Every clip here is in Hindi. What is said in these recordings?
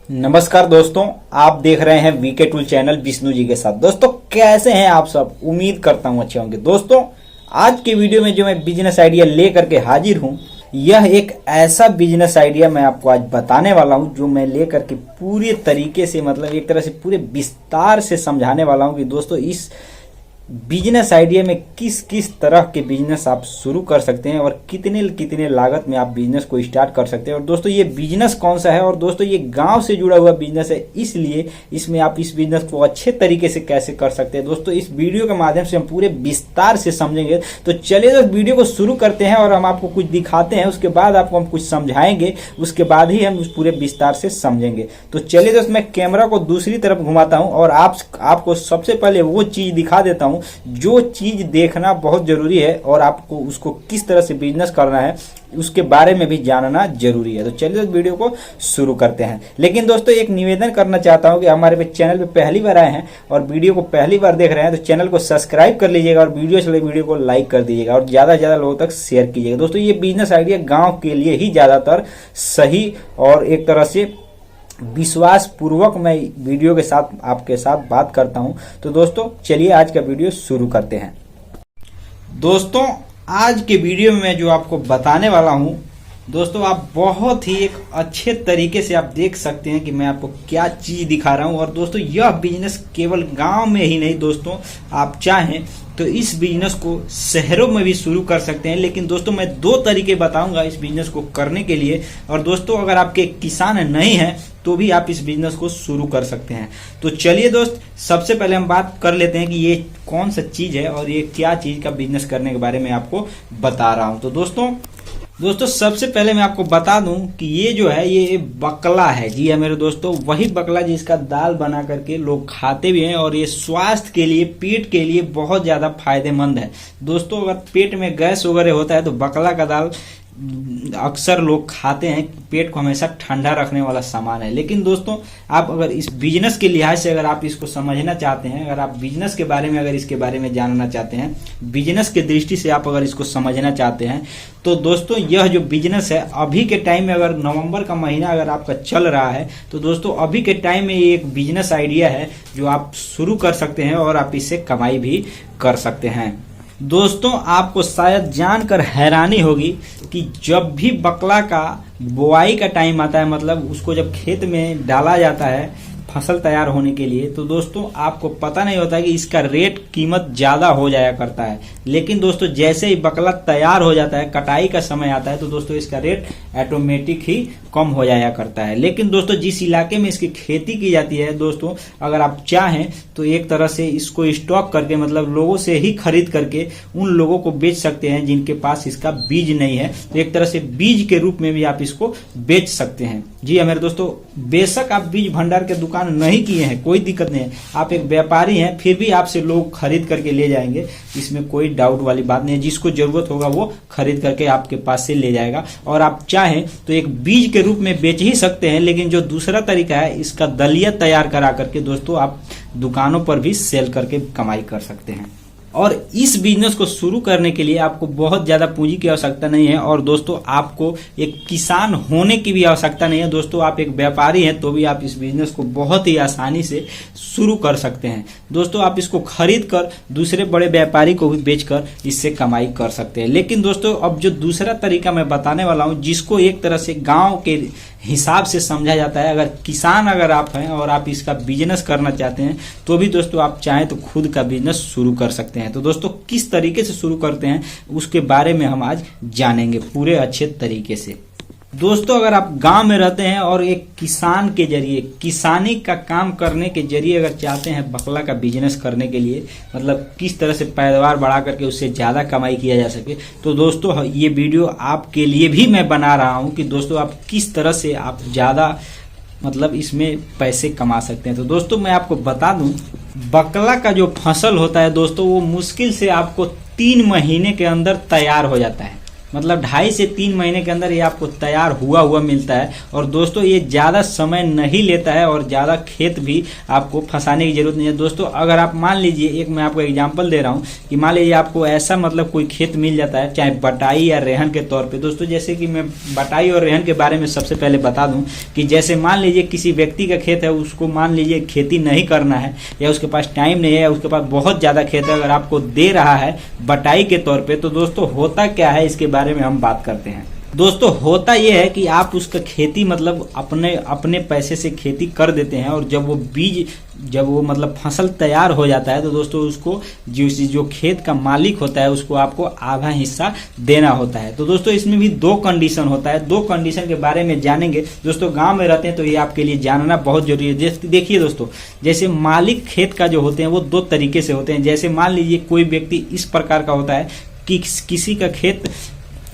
नमस्कार दोस्तों, आप देख रहे हैं VK tool channel Vishnu ji के साथ। दोस्तों कैसे हैं आप सब? उम्मीद करता हूं अच्छे होंगे। दोस्तों आज के वीडियो में जो मैं बिजनेस आइडिया लेकर के हाजिर हूं, यह एक ऐसा बिजनेस आइडिया मैं आपको आज बताने वाला हूं जो मैं लेकर के पूरे तरीके से एक तरह से पूरे विस्तार से समझाने वाला हूं कि दोस्तों इस बिजनेस आइडिया में किस किस तरह के बिजनेस आप शुरू कर सकते हैं और कितने कितने लागत में आप बिजनेस को स्टार्ट कर सकते हैं। और दोस्तों ये बिजनेस कौन सा है, और दोस्तों ये गांव से जुड़ा हुआ बिजनेस है, इसलिए इसमें आप इस बिजनेस को अच्छे तरीके से कैसे कर सकते हैं। दोस्तों इस वीडियो के माध्यम से हम पूरे विस्तार से समझेंगे। तो चलिए दोस्त वीडियो को शुरू करते हैं और हम आपको कुछ दिखाते हैं, उसके बाद आपको हम कुछ समझाएंगे, उसके बाद ही हम उस पूरे विस्तार से समझेंगे। तो चलिए दोस्त मैं कैमरा को दूसरी तरफ घुमाता हूं और आपको सबसे पहले वो चीज दिखा देता हूं जो चीज देखना बहुत जरूरी है और आपको उसको किस तरह से बिजनेस करना है उसके बारे में भी जानना जरूरी है। तो चलिए वीडियो को शुरू करते हैं। लेकिन दोस्तों एक निवेदन करना चाहता हूं कि हमारे चैनल पे पहली बार आए हैं और वीडियो को पहली बार देख रहे हैं तो चैनल को सब्सक्राइब कर लीजिएगा और वीडियो को लाइक कर दीजिएगा और ज्यादा से ज्यादा लोगों तक शेयर कीजिएगा। दोस्तों ये बिजनेस आइडिया गाँव के लिए ही ज्यादातर सही और एक तरह से विश्वास पूर्वक मैं वीडियो के साथ आपके साथ बात करता हूं। तो दोस्तों चलिए आज का वीडियो शुरू करते हैं। दोस्तों आज के वीडियो में मैं जो आपको बताने वाला हूं, दोस्तों आप बहुत ही एक अच्छे तरीके से आप देख सकते हैं कि मैं आपको क्या चीज दिखा रहा हूं। और दोस्तों यह बिजनेस केवल गांव में ही नहीं, दोस्तों आप चाहें तो इस बिजनेस को शहरों में भी शुरू कर सकते हैं। लेकिन दोस्तों मैं दो तरीके बताऊंगा इस बिजनेस को करने के लिए। और दोस्तों अगर आपके किसान नहीं हैं तो भी आप इस बिजनेस को शुरू कर सकते हैं। तो चलिए दोस्त सबसे पहले हम बात कर लेते हैं कि ये कौन सा चीज है और ये क्या चीज का बिजनेस करने के बारे में आपको बता रहा हूं। तो दोस्तों सबसे पहले मैं आपको बता दूं कि ये जो है ये बकला है। जी है मेरे दोस्तों, वही बकला जिसका दाल बना करके लोग खाते भी हैं और ये स्वास्थ्य के लिए, पेट के लिए बहुत ज्यादा फायदेमंद है। दोस्तों अगर पेट में गैस वगैरह होता है तो बकला का दाल अक्सर लोग खाते हैं। पेट को हमेशा ठंडा रखने वाला सामान है। लेकिन दोस्तों आप अगर इस बिजनेस के लिहाज से अगर आप इसको समझना चाहते हैं, अगर आप बिजनेस के बारे में इसके बारे में जानना चाहते हैं, बिजनेस के दृष्टि से आप अगर इसको समझना चाहते हैं, तो दोस्तों यह जो बिजनेस है अभी के टाइम में, अगर नवंबर का महीना अगर आपका चल रहा है तो दोस्तों अभी के टाइम में ये एक बिजनेस आइडिया है जो आप शुरू कर सकते हैं और आप इससे कमाई भी कर सकते हैं। दोस्तों आपको शायद जानकर हैरानी होगी कि जब भी बकला का बुआई का टाइम आता है, मतलब उसको जब खेत में डाला जाता है फसल तैयार होने के लिए, तो दोस्तों आपको पता नहीं होता कि इसका रेट कीमत ज्यादा हो जाया करता है। लेकिन दोस्तों जैसे ही बकला तैयार हो जाता है, कटाई का समय आता है, तो दोस्तों इसका रेट ऑटोमेटिक ही कम हो जाया करता है। लेकिन दोस्तों जिस इलाके में इसकी खेती की जाती है, दोस्तों अगर आप चाहें तो एक तरह से इसको स्टॉक करके, मतलब लोगों से ही खरीद करके उन लोगों को बेच सकते हैं जिनके पास इसका बीज नहीं है। तो एक तरह से बीज के रूप में भी आप इसको बेच सकते हैं। जी मेरे दोस्तों, बेशक आप बीज भंडार के दुकान नहीं किए हैं, कोई दिक्कत नहीं है, आप एक व्यापारी हैं, फिर भी आपसे लोग खरीद करके ले जाएंगे, इसमें कोई डाउट वाली बात नहीं है। जिसको जरूरत होगा वो खरीद करके आपके पास से ले जाएगा। और आप चाहें तो एक बीज के रूप में बेच ही सकते हैं। लेकिन जो दूसरा तरीका है, इसका दलिया तैयार करा करके दोस्तों आप दुकानों पर भी सेल करके कमाई कर सकते हैं। और इस बिजनेस को शुरू करने के लिए आपको बहुत ज्यादा पूंजी की आवश्यकता नहीं है और दोस्तों आपको एक किसान होने की भी आवश्यकता नहीं है। दोस्तों आप एक व्यापारी हैं तो भी आप इस बिजनेस को बहुत ही आसानी से शुरू कर सकते हैं। दोस्तों आप इसको खरीद कर दूसरे बड़े व्यापारी को भी बेचकर इससे कमाई कर सकते हैं। लेकिन दोस्तों अब जो दूसरा तरीका मैं बताने वाला हूं, जिसको एक तरह से गाँव के हिसाब से समझा जाता है, अगर किसान अगर आप हैं और आप इसका बिजनेस करना चाहते हैं तो भी दोस्तों आप चाहें तो खुद का बिजनेस शुरू कर सकते हैं। तो दोस्तों किस तरीके से शुरू करते हैं उसके बारे में हम आज जानेंगे पूरे अच्छे तरीके से। दोस्तों अगर आप गांव में रहते हैं और एक किसान के जरिए, किसानी का काम करने के जरिए अगर चाहते हैं बकला का बिजनेस करने के लिए, मतलब किस तरह से पैदावार बढ़ा करके उससे ज्यादा कमाई किया जा सके, तो दोस्तों ये वीडियो आपके लिए भी मैं बना रहा हूं कि दोस्तों आप किस तरह से आप ज्यादा मतलब इसमें पैसे कमा सकते हैं। तो दोस्तों मैं आपको बता दूं, बकला का जो फसल होता है दोस्तों वो मुश्किल से आपको 3 महीने के अंदर तैयार हो जाता है। मतलब 2.5 से 3 महीने के अंदर ये आपको तैयार हुआ मिलता है। और दोस्तों ये ज़्यादा समय नहीं लेता है और ज़्यादा खेत भी आपको फंसाने की जरूरत नहीं है। दोस्तों अगर आप मान लीजिए, एक मैं आपको एग्जांपल दे रहा हूँ कि मान लीजिए आपको ऐसा मतलब कोई खेत मिल जाता है, चाहे बटाई या रेहन के तौर पे। दोस्तों जैसे कि मैं बटाई और रेहन के बारे में सबसे पहले बता दूं कि जैसे मान लीजिए किसी व्यक्ति का खेत है, उसको मान लीजिए खेती नहीं करना है या उसके पास टाइम नहीं है या उसके पास बहुत ज़्यादा खेत है, अगर आपको दे रहा है बटाई के तौर पे, तो दोस्तों होता क्या है इसके बारे में हम बात करते हैं। दोस्तों होता यह है कि आप उसका खेती मतलब अपने पैसे से खेती कर देते हैं और जब वो मतलब फसल तैयार हो जाता है तो दोस्तों उसको जो खेत का मालिक होता है उसको आपको आधा हिस्सा देना होता है। तो दोस्तों इसमें भी 2 कंडीशन होता है। 2 कंडीशन के बारे में जानेंगे। दोस्तों गांव में रहते हैं तो ये आपके लिए जानना बहुत जरूरी है। देखिए दोस्तों, जैसे मालिक खेत का जो होते हैं वो 2 तरीके से होते हैं। जैसे मान लीजिए कोई व्यक्ति इस प्रकार का होता है कि किसी का खेत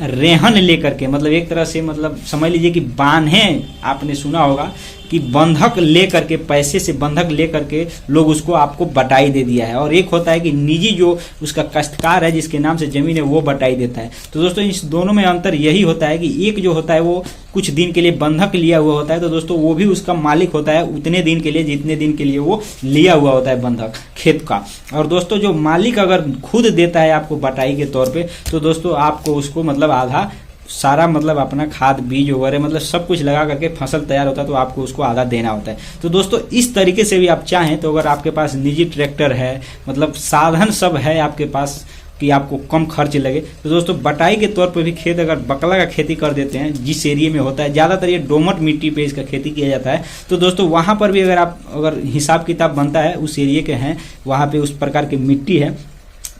रेहन लेकर के, मतलब एक तरह से मतलब समझ लीजिए कि बान्हे, आपने सुना होगा कि बंधक लेकर के, पैसे से बंधक लेकर के लोग उसको आपको बटाई दे दिया है। और एक होता है कि निजी जो उसका काश्तकार है जिसके नाम से जमीन है वो बटाई देता है। तो दोस्तों इस दोनों में अंतर यही होता है कि एक जो होता है वो कुछ दिन के लिए बंधक लिया हुआ होता है, तो दोस्तों वो भी उसका मालिक होता है उतने दिन के लिए जितने दिन के लिए वो लिया हुआ होता है बंधक खेत का। और दोस्तों जो मालिक अगर खुद देता है आपको बटाई के तौर पे, तो दोस्तों आपको उसको मतलब आधा सारा मतलब अपना खाद बीज वगैरह मतलब सब कुछ लगा करके फसल तैयार होता है तो आपको उसको आधा देना होता है। तो दोस्तों इस तरीके से भी आप चाहें तो अगर आपके पास निजी ट्रैक्टर है, मतलब साधन सब है आपके पास कि आपको कम खर्च लगे, तो दोस्तों बटाई के तौर पर भी खेत अगर बकला का खेती कर देते हैं, जिस एरिया में होता है, ज़्यादातर ये दोमट मिट्टी पे इसका खेती किया जाता है, तो दोस्तों वहाँ पर भी अगर हिसाब किताब बनता है, उस एरिया के हैं वहाँ पे उस प्रकार की मिट्टी है,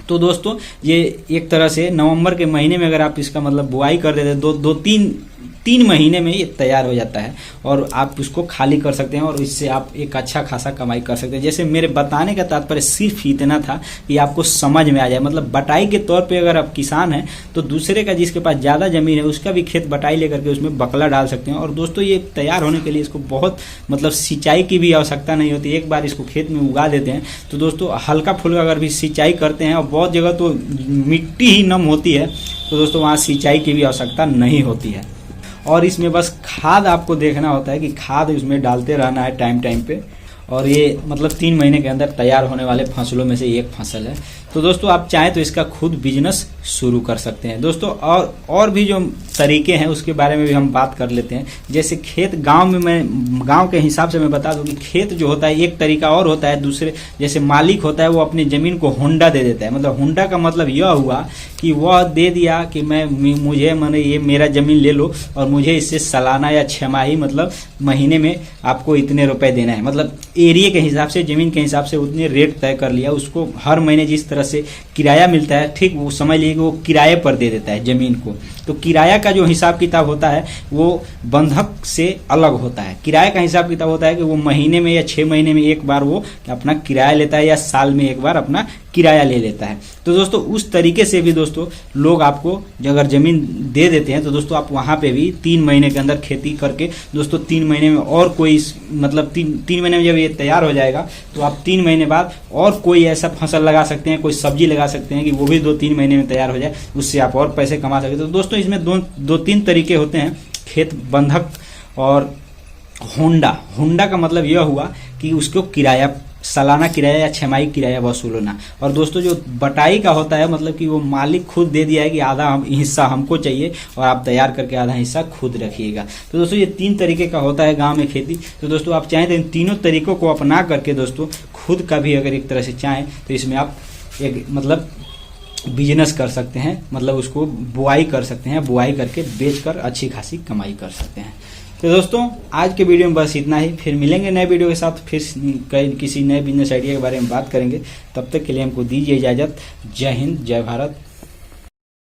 तो दोस्तों ये एक तरह से नवंबर के महीने में अगर आप इसका मतलब बुआई कर देते हैं, 3 महीने में ये तैयार हो जाता है और आप उसको खाली कर सकते हैं और इससे आप एक अच्छा खासा कमाई कर सकते हैं। जैसे मेरे बताने का तात्पर्य सिर्फ इतना था कि आपको समझ में आ जाए। मतलब बटाई के तौर पे अगर आप किसान हैं तो दूसरे का जिसके पास ज़्यादा ज़मीन है उसका भी खेत बटाई लेकर के उसमें बकला डाल सकते हैं। और दोस्तों ये तैयार होने के लिए इसको बहुत मतलब सिंचाई की भी आवश्यकता नहीं होती। एक बार इसको खेत में उगा देते हैं तो दोस्तों हल्का फुल्का अगर भी सिंचाई करते हैं, और बहुत जगह तो मिट्टी ही नम होती है, तो दोस्तों वहाँ सिंचाई की भी आवश्यकता नहीं होती है। और इसमें बस खाद आपको देखना होता है कि खाद उसमें डालते रहना है टाइम पे। और ये मतलब 3 महीने के अंदर तैयार होने वाले फसलों में से एक फसल है। तो दोस्तों आप चाहें तो इसका खुद बिजनेस शुरू कर सकते हैं। दोस्तों और भी जो तरीके हैं उसके बारे में भी हम बात कर लेते हैं। जैसे खेत गांव के हिसाब से मैं बता दूं कि खेत जो होता है एक तरीका और होता है, दूसरे जैसे मालिक होता है वो अपनी ज़मीन को हुंडा दे देता है। मतलब हुंडा का मतलब यह हुआ कि वह दे दिया कि मुझे मैंने ये मेरा ज़मीन ले लो और मुझे इससे सालाना या 6 माही मतलब महीने में आपको इतने रुपए देना है। मतलब एरिया के हिसाब से, ज़मीन के हिसाब से उतने रेट तय कर लिया। उसको हर महीने जिस तरह से किराया मिलता है, ठीक वो समझ लीजिए कि वो किराए पर दे देता है ज़मीन को। तो किराया का जो हिसाब किताब होता है वो बंधक से अलग होता है। किराए का हिसाब किताब होता है कि वो महीने में या 6 महीने में एक बार वो अपना किराया लेता है या साल में एक बार अपना किराया ले लेता है। तो दोस्तों उस तरीके से भी दोस्तों लोग आपको अगर ज़मीन दे देते हैं तो दोस्तों आप वहाँ पे भी 3 महीने के अंदर खेती करके दोस्तों 3 महीने में और कोई मतलब 3 महीने में जब ये तैयार हो जाएगा तो आप 3 महीने बाद और कोई ऐसा फसल लगा सकते हैं, कोई सब्जी लगा सकते हैं कि वो भी 2-3 महीने में तैयार हो जाए, उससे आप और पैसे कमा सकते हैं। तो दोस्तों इसमें 2-3 तरीके होते हैं, खेत बंधक और हुंडा का मतलब यह हुआ कि उसको किराया, सालाना किराया या 6 माही किराया वसूलना। और दोस्तों जो बटाई का होता है मतलब कि वो मालिक खुद दे दिया है कि आधा हिस्सा हमको चाहिए और आप तैयार करके आधा हिस्सा खुद रखिएगा। तो दोस्तों ये 3 तरीके का होता है गांव में खेती। तो दोस्तों आप चाहें तो इन तीनों तरीकों को अपना करके दोस्तों खुद का भी अगर एक तरह से चाहें तो इसमें आप एक मतलब बिजनेस कर सकते हैं, मतलब उसको बुआई कर सकते हैं, बुआई करके बेचकर अच्छी खासी कमाई कर सकते हैं। तो दोस्तों आज के वीडियो में बस इतना ही। फिर मिलेंगे नए वीडियो के साथ, फिर किसी नए बिजनेस आइडिया के बारे में बात करेंगे। तब तक के लिए हमको दीजिए इजाज़त। जय हिंद, जय भारत।